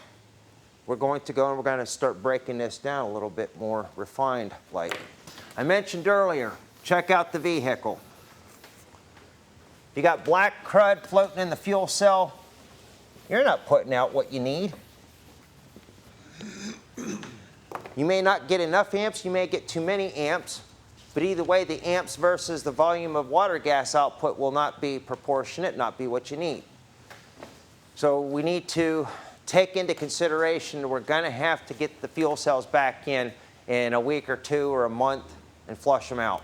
we're going to go and we're going to start breaking this down a little bit more refined like. I mentioned earlier, check out the vehicle. You got black crud floating in the fuel cell. You're not putting out what you need. You may not get enough amps, you may get too many amps, but either way, the amps versus the volume of water gas output will not be proportionate, not be what you need. So we need to take into consideration we're going to have to get the fuel cells back in a week or 2 or a month and flush them out.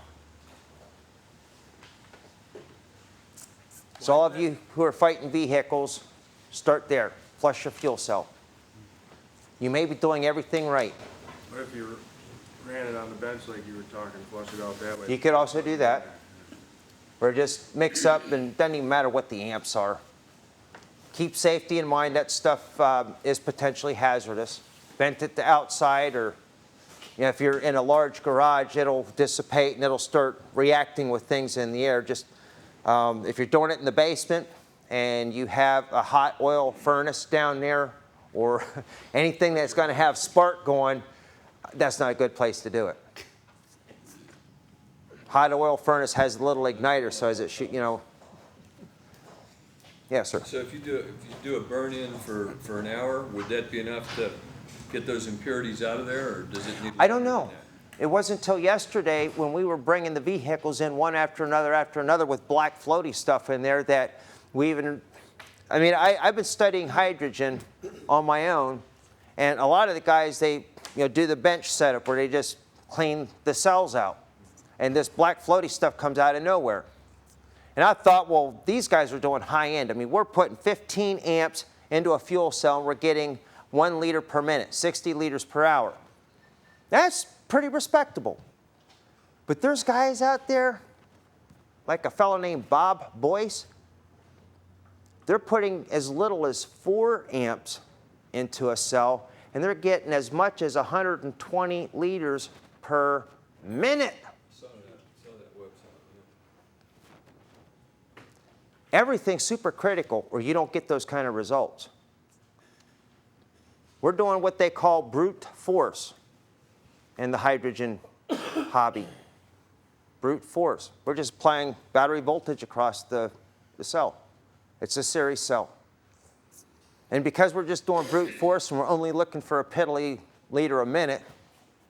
So all of you who are fighting vehicles, start there. Flush your fuel cell. You may be doing everything right. What if you ran it on the bench like you were talking, flush it out that way? You could also do that. Or just mix up, and it doesn't even matter what the amps are. Keep safety in mind. That stuff is potentially hazardous. Vent it to outside, or if you're in a large garage, it'll dissipate and it'll start reacting with things in the air. Just if you're doing it in the basement and you have a hot oil furnace down there or anything that's going to have spark going, that's not a good place to do it. Hot oil furnace has a little igniter, so as it shoot, Yes, sir. So if you do a burn-in for an hour, would that be enough to get those impurities out of there, or does it need? I don't know. It wasn't until yesterday when we were bringing the vehicles in one after another with black floaty stuff in there that we even, I've been studying hydrogen on my own, and a lot of the guys, they do the bench setup where they just clean the cells out, and this black floaty stuff comes out of nowhere. And I thought, well, these guys are doing high end. We're putting 15 amps into a fuel cell and we're getting 1 liter per minute, 60 liters per hour. That's pretty respectable. But there's guys out there, like a fellow named Bob Boyce, they're putting as little as 4 amps into a cell, and they're getting as much as 120 liters per minute. Saw that website. Everything's super critical or you don't get those kind of results. We're doing what they call brute force in the hydrogen hobby. Brute force. We're just applying battery voltage across the cell. It's a series cell. And because we're just doing brute force and we're only looking for a piddly liter a minute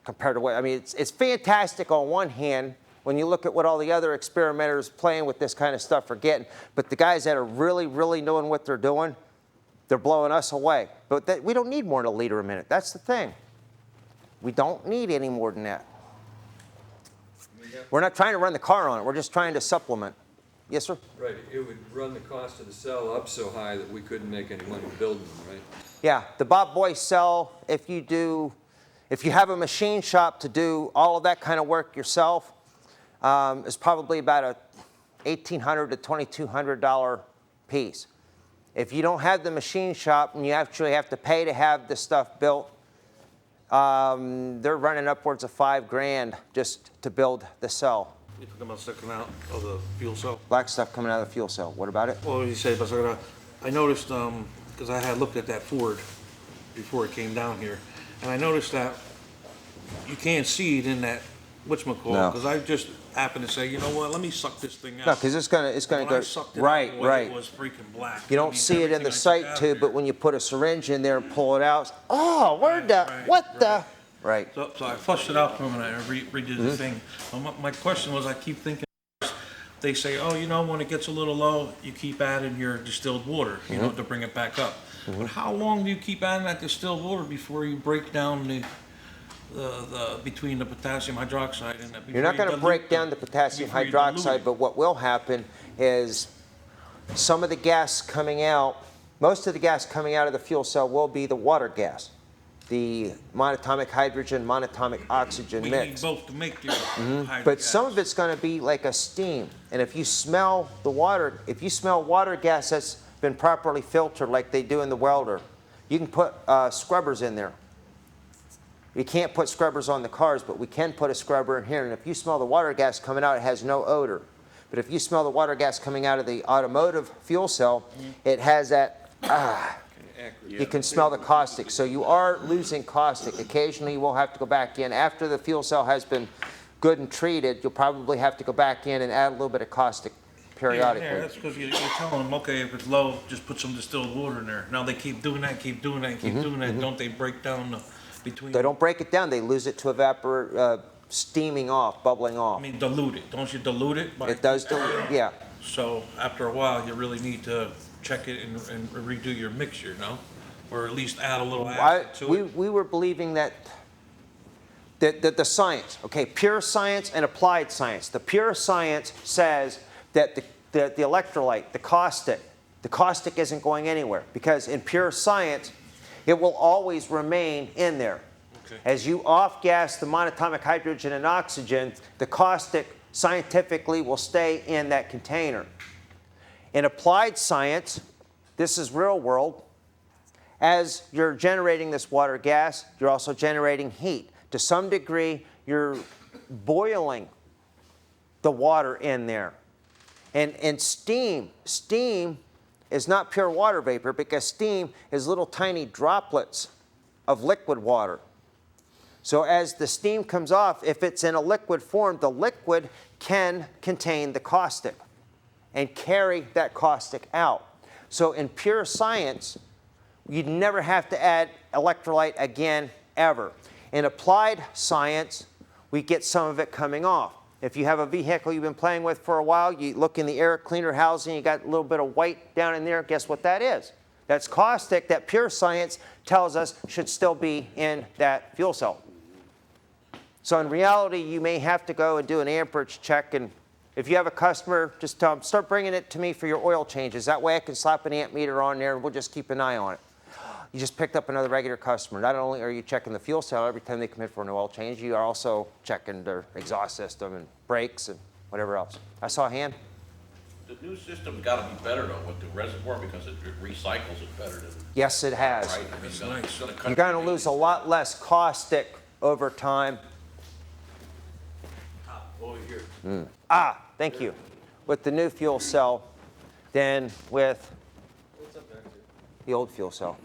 compared to what, it's fantastic on one hand when you look at what all the other experimenters playing with this kind of stuff are getting. But the guys that are really, really knowing what they're doing, they're blowing us away. But we don't need more than a liter a minute. That's the thing. We don't need any more than that. We're not trying to run the car on it. We're just trying to supplement. Yes, sir? Right. It would run the cost of the cell up so high that we couldn't make any money building them, right? Yeah. The Bob Boyce cell, if you have a machine shop to do all of that kind of work yourself, is probably about a $1,800 to $2,200 piece. If you don't have the machine shop and you actually have to pay to have this stuff built, they're running upwards of $5,000 just to build the cell. You're talking about sticking out of the fuel cell? Black stuff coming out of the fuel cell. What about it? Well, you say, but I noticed, because I had looked at that Ford before it came down here, and I noticed that you can't see it in that whatchamacallit, No. because I just happened to say, you know what, let me suck this thing out. No, because it's gonna When go, I sucked it out, right, boy, right. It was freaking black. You I don't mean, see it in everything the I took sight out of tube, there. but when you put a syringe in there and pull it out, oh, where'd the, Right, what the? right. Right. So I flushed it out for him and I redid Mm-hmm. the thing. My question was, I keep thinking, they say, oh, you know, when it gets a little low, you keep adding your distilled water, you Mm-hmm. know, to bring it back up. But how long do you keep adding that distilled water before you break down the between the potassium hydroxide and the? You're not going to break down the potassium before you dilute hydroxide, it? but what will happen is some of the gas coming out, most of the gas coming out of the fuel cell will be the water gas, the monatomic hydrogen, monatomic oxygen We mix. need both to make your hydrogas. But some of it's going to be like a steam. And if you smell the water, if you smell water gas that's been properly filtered like they do in the welder, you can put scrubbers in there. You can't put scrubbers on the cars, but we can put a scrubber in here. And if you smell the water gas coming out, it has no odor. But if you smell the water gas coming out of the automotive fuel cell, it has that, you can smell the caustic. So you are losing caustic. Occasionally you will have to go back in. After the fuel cell has been good and treated, you'll probably have to go back in and add a little bit of caustic periodically. Yeah, that's because you're telling them, okay, if it's low, just put some distilled water in there. Now they keep doing that, keep doing that, keep doing that. Don't they break down the between? They don't break it down. They lose it to steaming off, bubbling I off. mean, dilute it. Don't you dilute it? It does dilute, yeah. So after a while, you really need to check it and redo your mixture, no? Or at least add a little acid to it. We were believing that the science, okay, pure science and applied science. The pure science says that the electrolyte, the caustic isn't going anywhere, because in pure science, it will always remain in there. Okay. As you off-gas the monatomic hydrogen and oxygen, the caustic scientifically will stay in that container. In applied science, this is real world, as you're generating this water gas, you're also generating heat. To some degree, you're boiling the water in there. And steam is not pure water vapor, because steam is little tiny droplets of liquid water. So as the steam comes off, if it's in a liquid form, the liquid can contain the caustic and carry that caustic out. So in pure science, you'd never have to add electrolyte again, ever. In applied science, we get some of it coming off. If you have a vehicle you've been playing with for a while, you look in the air cleaner housing, you got a little bit of white down in there, guess what that is? That's caustic that pure science tells us should still be in that fuel cell. So in reality, you may have to go and do an amperage check, and if you have a customer, just tell them, start bringing it to me for your oil changes. That way I can slap an amp meter on there and we'll just keep an eye on it. You just picked up another regular customer. Not only are you checking the fuel cell every time they come in for an oil change, you are also checking their exhaust system and brakes and whatever else. I saw a hand. The new system's gotta be better though with the reservoir, because it recycles it better than, Yes, it has. right? I mean, it's gonna cut. You're going to lose a lot less caustic over time. Over here. Thank you. With the new fuel cell than with What's up there? the old fuel cell.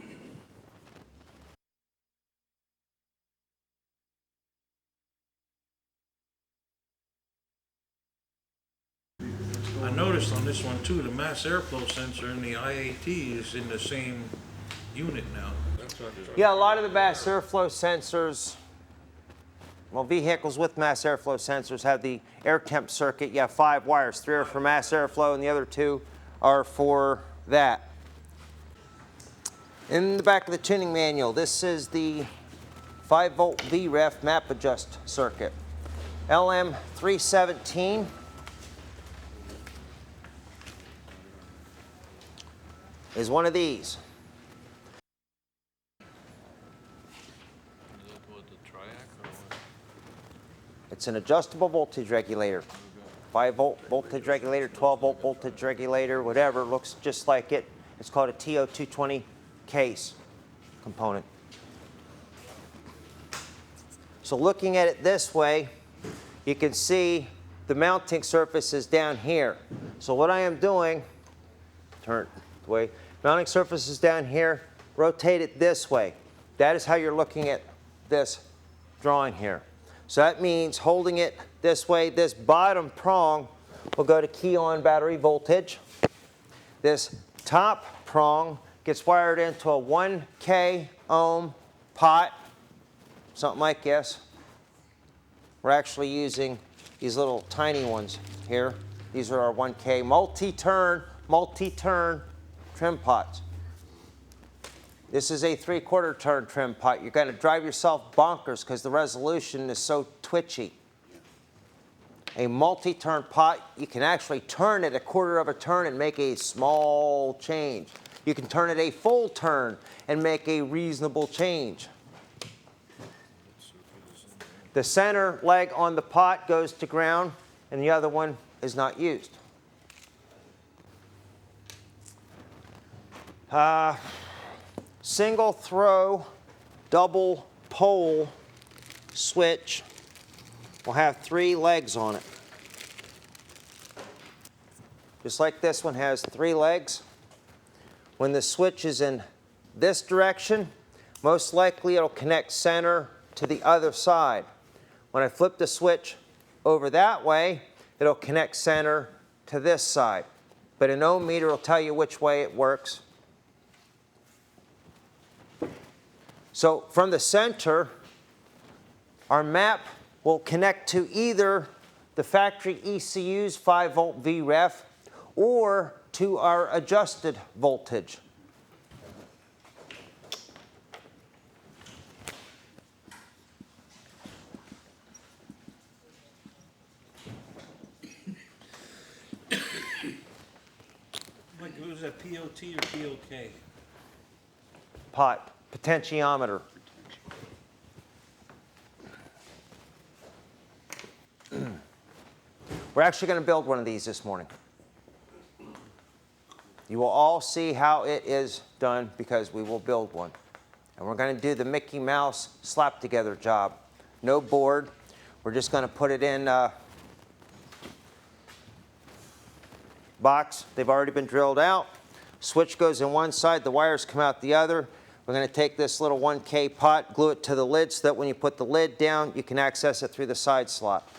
I noticed on this one too, the mass airflow sensor and the IAT is in the same unit now. Yeah, a lot of the mass airflow sensors, well, vehicles with mass airflow sensors have the air temp circuit. You have 5 wires. 3 are for mass airflow and the other 2 are for that. In the back of the tuning manual, this is the 5-volt VREF map adjust circuit. LM317. Is one of these. It's an adjustable voltage regulator. 5-volt voltage regulator, 12-volt voltage regulator, whatever, looks just like it. It's called a TO220 case component. So looking at it this way, you can see the mounting surface is down here. So what I am doing, turn it the way, mounting surface is down here, rotate it this way. That is how you're looking at this drawing here. So that means holding it this way, this bottom prong will go to key on battery voltage. This top prong gets wired into a 1K ohm pot, something like this. We're actually using these little tiny ones here. These are our 1K multi-turn trim pots. This is a 3/4 turn trim pot. You're going to drive yourself bonkers because the resolution is so twitchy. A multi-turn pot, you can actually turn it 1/4 of a turn and make a small change. You can turn it a full turn and make a reasonable change. The center leg on the pot goes to ground, and the other one is not used. Single throw, double pole switch will have 3 legs on it. Just like this one has 3 legs. When the switch is in this direction, most likely it'll connect center to the other side. When I flip the switch over that way, it'll connect center to this side. But an ohm meter will tell you which way it works. So from the center, our map will connect to either the factory ECU's 5-volt VREF or to our adjusted voltage. Like, was that POT or POK? Pot, potentiometer. We're actually going to build one of these this morning. You will all see how it is done because we will build one. And we're going to do the Mickey Mouse slap together job. No board. We're just going to put it in a box. They've already been drilled out. Switch goes in one side, the wires come out the other. We're going to take this little 1K pot, glue it to the lid so that when you put the lid down, you can access it through the side slot.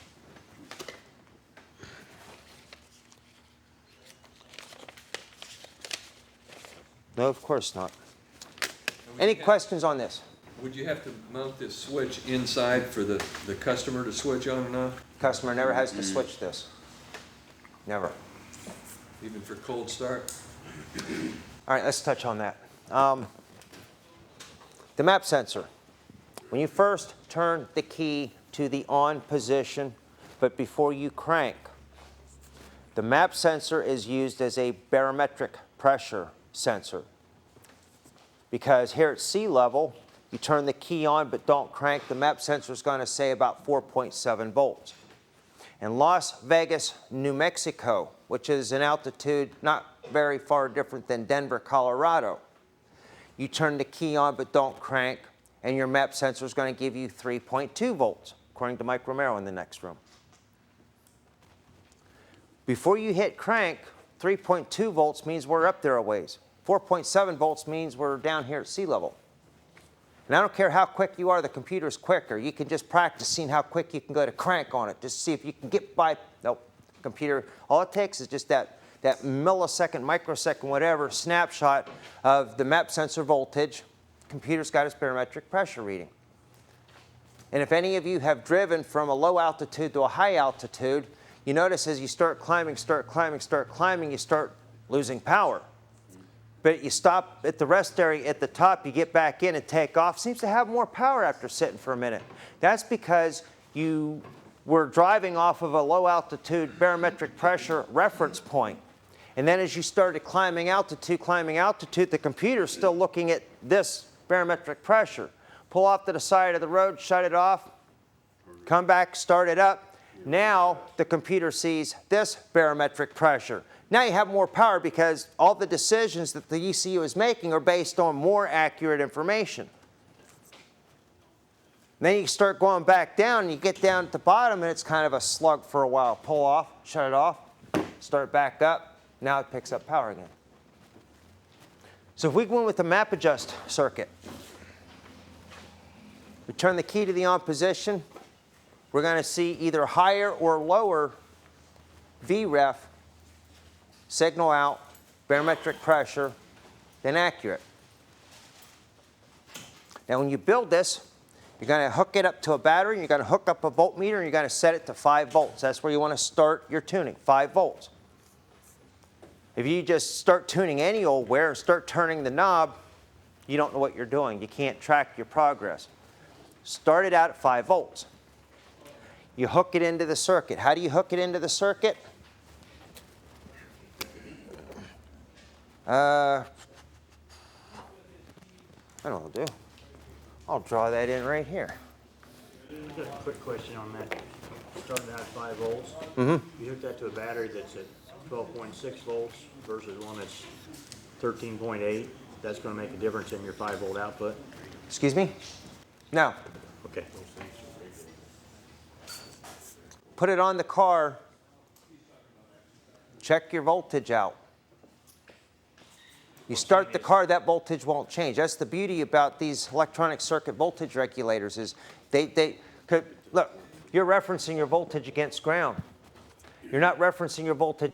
No, of course not. Any questions on this? Would you have to mount this switch inside for the customer to switch on and off? Customer never has to switch this. Never. Even for cold start? All right, let's touch on that. The map sensor. When you first turn the key to the on position, but before you crank, the map sensor is used as a barometric pressure sensor. Because here at sea level, you turn the key on but don't crank, the map sensor is going to say about 4.7 volts. In Las Vegas, New Mexico, which is an altitude not very far different than Denver, Colorado, you turn the key on but don't crank, and your map sensor is going to give you 3.2 volts, according to Mike Romero in the next room. Before you hit crank, 3.2 volts means we're up there a ways. 4.7 volts means we're down here at sea level. And I don't care how quick you are, the computer's quicker. You can just practice seeing how quick you can go to crank on it. Just see if you can get by. Nope. Computer, all it takes is just that millisecond, microsecond, whatever, snapshot of the map sensor voltage. Computer's got its barometric pressure reading. And if any of you have driven from a low altitude to a high altitude, you notice as you start climbing, you start losing power. But you stop at the rest area at the top, you get back in and take off. Seems to have more power after sitting for a minute. That's because you were driving off of a low altitude barometric pressure reference point. And then as you started climbing altitude, the computer's still looking at this barometric pressure. Pull off to the side of the road, shut it off, come back, start it up. Now the computer sees this barometric pressure. Now you have more power because all the decisions that the ECU is making are based on more accurate information. Then you start going back down, and you get down at the bottom, and it's kind of a slug for a while. Pull off, shut it off, start back up. Now it picks up power again. So if we go in with the map adjust circuit, we turn the key to the on position, we're going to see either higher or lower VREF, signal out, barometric pressure, than accurate. Now when you build this, you're going to hook it up to a battery, and you're going to hook up a voltmeter, and you're going to set it to 5 volts. That's where you want to start your tuning, 5 volts. If you just start tuning any old where and start turning the knob, you don't know what you're doing. You can't track your progress. Start it out at 5 volts. You hook it into the circuit. How do you hook it into the circuit? I don't know, do. I'll draw that in right here. Just a quick question on that. Starting out at 5 volts. You hook that to a battery that's at 12.6 volts versus one that's 13.8. That's going to make a difference in your 5 volt output. Excuse me? No. Okay. Put it on the car. Check your voltage out. You start the car, that voltage won't change. That's the beauty about these electronic circuit voltage regulators is look, you're referencing your voltage against ground. You're not referencing your voltage